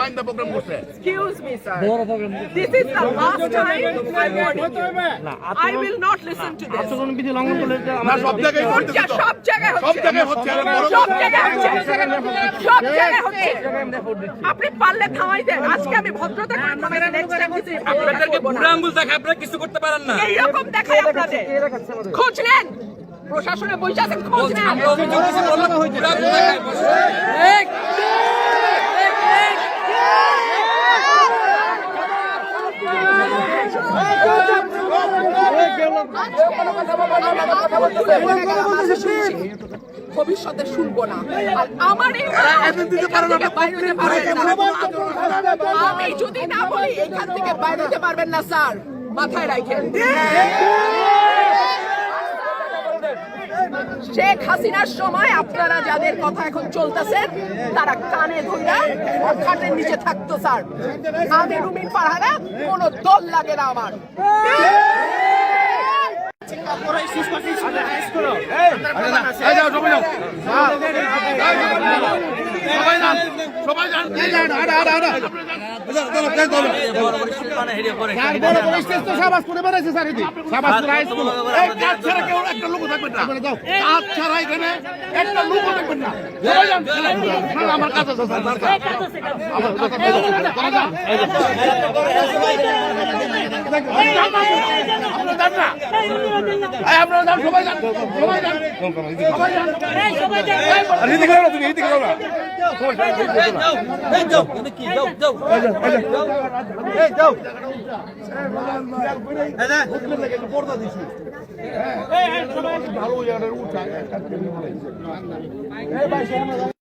বাইন্দা প্রোগ্রাম করছে Excuse me, sir. This is the last time I'm warning you. I will not listen to this. আচরণবিধি লঙ্ঘন করলে না সব জায়গায় হচ্ছে তো। সব জায়গায় সব হচ্ছে। জায়গায় হচ্ছে আরে বড় সব জায়গায় হচ্ছে। সব জায়গায় হচ্ছে। আপনি পারলে থামাই দেন। আজকে আমি ভদ্রতা করে থামাইছি। নেক্সট টাইম কিছু আপনাদেরকে বুড়া আঙ্গুল দেখে আপনারা কিছু করতে পারেন না। এইরকম দেখায় আপনাদের। খোঁজ নেন। প্রশাসনে বসে আছেন, খোঁজ নেন। আমরা অভিযোগ কিছু বললাম বুড়া আঙ্গুল দেখায় বসে। ভবিষ্যতে শুনবো না। আর আমার এই আমি যদি না বলি এখান থেকে বাইরে যেতে পারবেন না স্যার, মাথায় রাখেন। শেখ হাসিনার সময় আপনারা যাদের কথা এখন চলতেছেন তারা কানে ধইরা খাটের নিচে থাকতো স্যার। আমি রুমিন পাহারা কোনো দল লাগে না আমার। আমার কাছে আপনারা যান, সবাই যান, সবাই যান, সবাই যান। আর এদিকে যাও না, তুমি এদিকে যাও না। ভালো